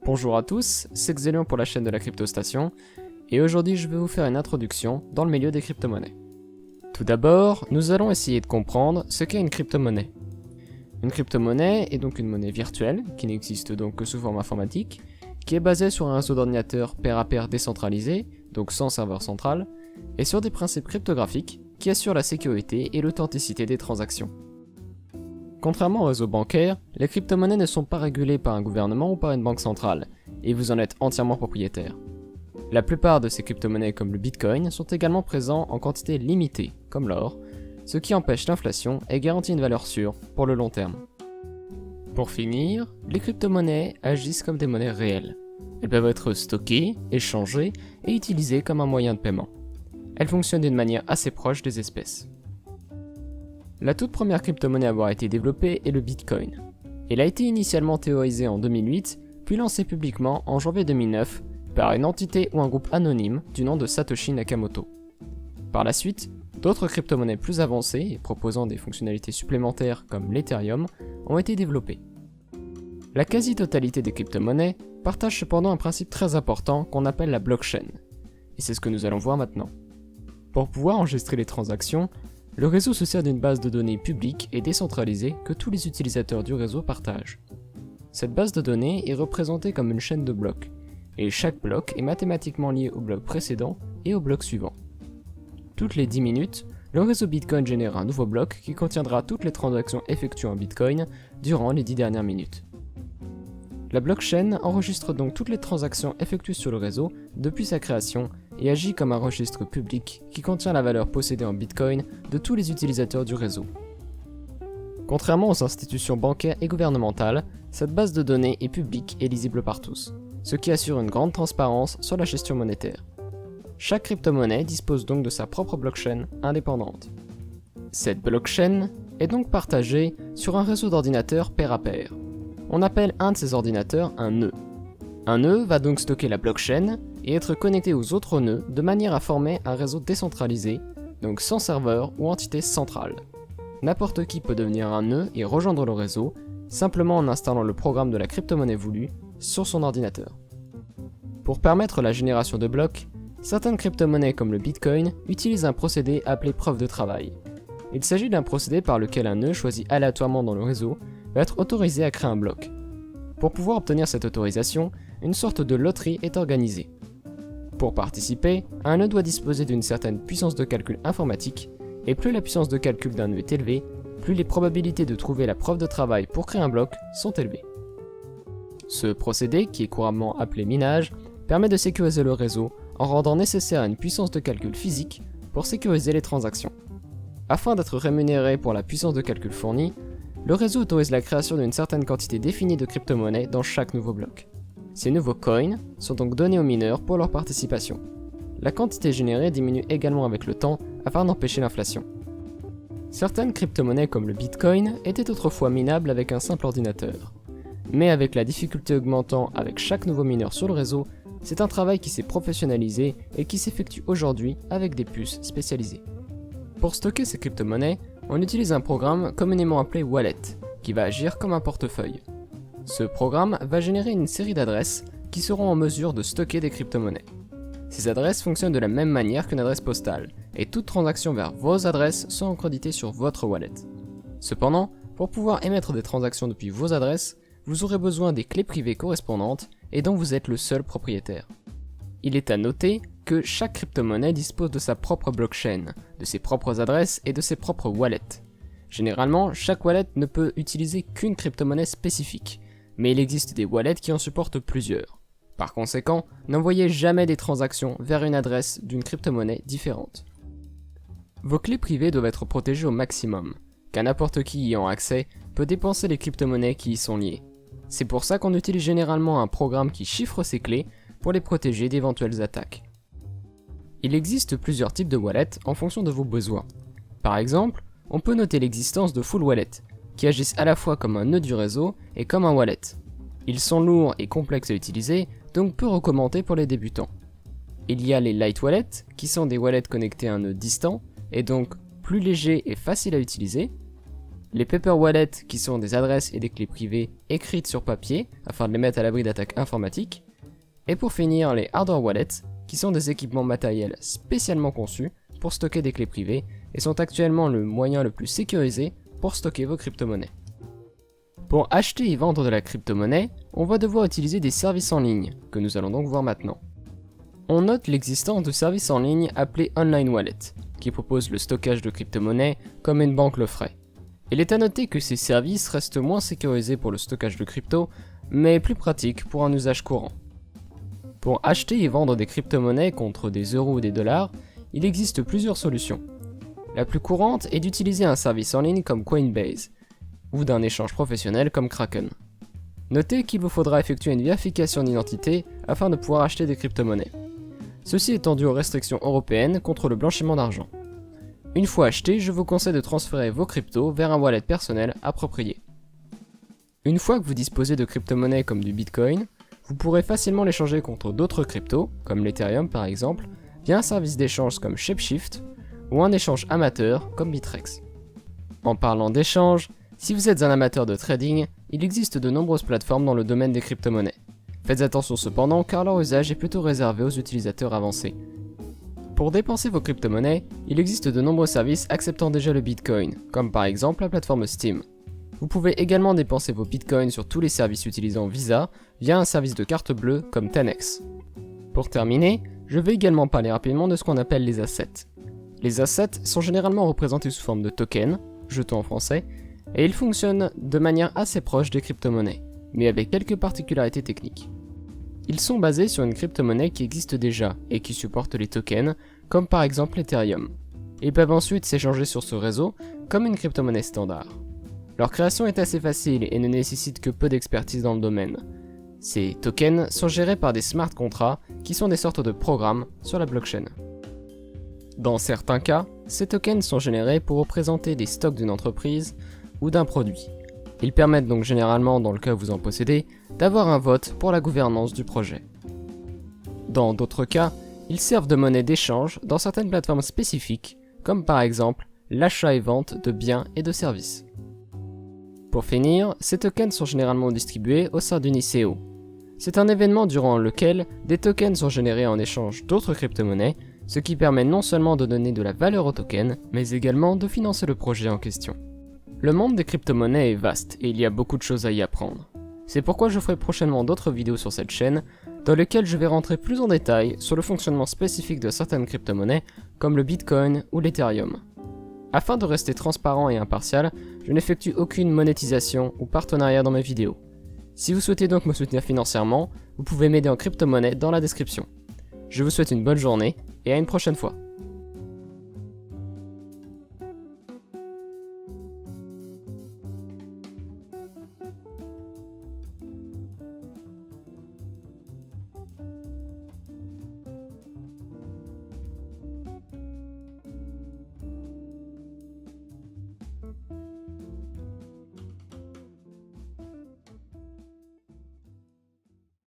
Bonjour à tous, c'est Xelion pour la chaîne de la Cryptostation, et aujourd'hui je vais vous faire une introduction dans le milieu des crypto-monnaies. Tout d'abord, nous allons essayer de comprendre ce qu'est une crypto-monnaie. Une crypto-monnaie est donc une monnaie virtuelle, qui n'existe donc que sous forme informatique, qui est basée sur un réseau d'ordinateurs pair à pair décentralisé, donc sans serveur central, et sur des principes cryptographiques qui assurent la sécurité et l'authenticité des transactions. Contrairement au réseau bancaire, les crypto-monnaies ne sont pas régulées par un gouvernement ou par une banque centrale, et vous en êtes entièrement propriétaire. La plupart de ces crypto-monnaies comme le Bitcoin sont également présents en quantité limitée, comme l'or, ce qui empêche l'inflation et garantit une valeur sûre pour le long terme. Pour finir, les crypto-monnaies agissent comme des monnaies réelles. Elles peuvent être stockées, échangées et utilisées comme un moyen de paiement. Elles fonctionnent d'une manière assez proche des espèces. La toute première crypto-monnaie à avoir été développée est le Bitcoin. Elle a été initialement théorisée en 2008, puis lancée publiquement en janvier 2009 par une entité ou un groupe anonyme du nom de Satoshi Nakamoto. Par la suite, d'autres crypto-monnaies plus avancées et proposant des fonctionnalités supplémentaires comme l'Ethereum ont été développées. La quasi-totalité des crypto-monnaies partagent cependant un principe très important qu'on appelle la blockchain, et c'est ce que nous allons voir maintenant. Pour pouvoir enregistrer les transactions, le réseau se sert d'une base de données publique et décentralisée que tous les utilisateurs du réseau partagent. Cette base de données est représentée comme une chaîne de blocs, et chaque bloc est mathématiquement lié au bloc précédent et au bloc suivant. Toutes les 10 minutes, le réseau Bitcoin génère un nouveau bloc qui contiendra toutes les transactions effectuées en Bitcoin durant les 10 dernières minutes. La blockchain enregistre donc toutes les transactions effectuées sur le réseau depuis sa création et agit comme un registre public qui contient la valeur possédée en Bitcoin de tous les utilisateurs du réseau. Contrairement aux institutions bancaires et gouvernementales, cette base de données est publique et lisible par tous, ce qui assure une grande transparence sur la gestion monétaire. Chaque crypto-monnaie dispose donc de sa propre blockchain indépendante. Cette blockchain est donc partagée sur un réseau d'ordinateurs pair à pair. On appelle un de ces ordinateurs un nœud. Un nœud va donc stocker la blockchain et être connecté aux autres nœuds de manière à former un réseau décentralisé, donc sans serveur ou entité centrale. N'importe qui peut devenir un nœud et rejoindre le réseau, simplement en installant le programme de la crypto-monnaie voulue sur son ordinateur. Pour permettre la génération de blocs, certaines crypto-monnaies comme le Bitcoin utilisent un procédé appelé preuve de travail. Il s'agit d'un procédé par lequel un nœud choisi aléatoirement dans le réseau va être autorisé à créer un bloc. Pour pouvoir obtenir cette autorisation, une sorte de loterie est organisée. Pour participer, un nœud doit disposer d'une certaine puissance de calcul informatique, et plus la puissance de calcul d'un nœud est élevée, plus les probabilités de trouver la preuve de travail pour créer un bloc sont élevées. Ce procédé, qui est couramment appelé minage, permet de sécuriser le réseau en rendant nécessaire une puissance de calcul physique pour sécuriser les transactions. Afin d'être rémunéré pour la puissance de calcul fournie, le réseau autorise la création d'une certaine quantité définie de crypto-monnaies dans chaque nouveau bloc. Ces nouveaux coins sont donc donnés aux mineurs pour leur participation. La quantité générée diminue également avec le temps afin d'empêcher l'inflation. Certaines crypto-monnaies comme le Bitcoin étaient autrefois minables avec un simple ordinateur. Mais avec la difficulté augmentant avec chaque nouveau mineur sur le réseau, c'est un travail qui s'est professionnalisé et qui s'effectue aujourd'hui avec des puces spécialisées. Pour stocker ces crypto-monnaies, on utilise un programme communément appelé Wallet, qui va agir comme un portefeuille. Ce programme va générer une série d'adresses qui seront en mesure de stocker des crypto-monnaies. Ces adresses fonctionnent de la même manière qu'une adresse postale, et toute transaction vers vos adresses sera créditée sur votre wallet. Cependant, pour pouvoir émettre des transactions depuis vos adresses, vous aurez besoin des clés privées correspondantes et dont vous êtes le seul propriétaire. Il est à noter que chaque crypto-monnaie dispose de sa propre blockchain, de ses propres adresses et de ses propres wallets. Généralement, chaque wallet ne peut utiliser qu'une crypto-monnaie spécifique, mais il existe des wallets qui en supportent plusieurs. Par conséquent, n'envoyez jamais des transactions vers une adresse d'une crypto-monnaie différente. Vos clés privées doivent être protégées au maximum, car n'importe qui y ayant accès peut dépenser les crypto-monnaies qui y sont liées. C'est pour ça qu'on utilise généralement un programme qui chiffre ces clés pour les protéger d'éventuelles attaques. Il existe plusieurs types de wallets en fonction de vos besoins. Par exemple, on peut noter l'existence de full wallets, qui agissent à la fois comme un nœud du réseau et comme un wallet. Ils sont lourds et complexes à utiliser, donc peu recommandés pour les débutants. Il y a les light wallets, qui sont des wallets connectés à un nœud distant, et donc plus légers et faciles à utiliser. les paper wallets qui sont des adresses et des clés privées écrites sur papier afin de les mettre à l'abri d'attaques informatiques, et pour finir les hardware wallets qui sont des équipements matériels spécialement conçus pour stocker des clés privées et sont actuellement le moyen le plus sécurisé pour stocker vos crypto-monnaies. Pour acheter et vendre de la crypto-monnaie, on va devoir utiliser des services en ligne, que nous allons donc voir maintenant. On note l'existence de services en ligne appelés Online Wallet, qui proposent le stockage de crypto-monnaies comme une banque le ferait. Il est à noter que ces services restent moins sécurisés pour le stockage de crypto, mais plus pratiques pour un usage courant. Pour acheter et vendre des crypto-monnaies contre des euros ou des dollars, il existe plusieurs solutions. La plus courante est d'utiliser un service en ligne comme Coinbase, ou d'un échange professionnel comme Kraken. Notez qu'il vous faudra effectuer une vérification d'identité afin de pouvoir acheter des crypto-monnaies. Ceci étant dû aux restrictions européennes contre le blanchiment d'argent. Une fois acheté, je vous conseille de transférer vos cryptos vers un wallet personnel approprié. Une fois que vous disposez de crypto-monnaies comme du Bitcoin, vous pourrez facilement l'échanger contre d'autres cryptos, comme l'Ethereum par exemple, via un service d'échange comme Shapeshift, ou un échange amateur comme Bittrex. En parlant d'échange, si vous êtes un amateur de trading, il existe de nombreuses plateformes dans le domaine des crypto-monnaies. Faites attention cependant car leur usage est plutôt réservé aux utilisateurs avancés. Pour dépenser vos crypto-monnaies, il existe de nombreux services acceptant déjà le Bitcoin, comme par exemple la plateforme Steam. Vous pouvez également dépenser vos Bitcoins sur tous les services utilisant Visa via un service de carte bleue comme 10x. Pour terminer, je vais également parler rapidement de ce qu'on appelle les assets. Les assets sont généralement représentés sous forme de tokens, jetons en français, et ils fonctionnent de manière assez proche des crypto-monnaies, mais avec quelques particularités techniques. Ils sont basés sur une crypto-monnaie qui existe déjà et qui supporte les tokens, comme par exemple l'Ethereum. Ils peuvent ensuite s'échanger sur ce réseau comme une crypto-monnaie standard. Leur création est assez facile et ne nécessite que peu d'expertise dans le domaine. Ces tokens sont gérés par des smart contracts qui sont des sortes de programmes sur la blockchain. Dans certains cas, ces tokens sont générés pour représenter des stocks d'une entreprise ou d'un produit. Ils permettent donc généralement, dans le cas où vous en possédez, d'avoir un vote pour la gouvernance du projet. Dans d'autres cas, ils servent de monnaie d'échange dans certaines plateformes spécifiques, comme par exemple l'achat et vente de biens et de services. Pour finir, ces tokens sont généralement distribués au sein d'une ICO. C'est un événement durant lequel des tokens sont générés en échange d'autres crypto-monnaies, ce qui permet non seulement de donner de la valeur aux tokens, mais également de financer le projet en question. Le monde des crypto-monnaies est vaste et il y a beaucoup de choses à y apprendre. C'est pourquoi je ferai prochainement d'autres vidéos sur cette chaîne, dans lesquelles je vais rentrer plus en détail sur le fonctionnement spécifique de certaines crypto-monnaies, comme le Bitcoin ou l'Ethereum. Afin de rester transparent et impartial, je n'effectue aucune monétisation ou partenariat dans mes vidéos. Si vous souhaitez donc me soutenir financièrement, vous pouvez m'aider en crypto-monnaie dans la description. Je vous souhaite une bonne journée et à une prochaine fois.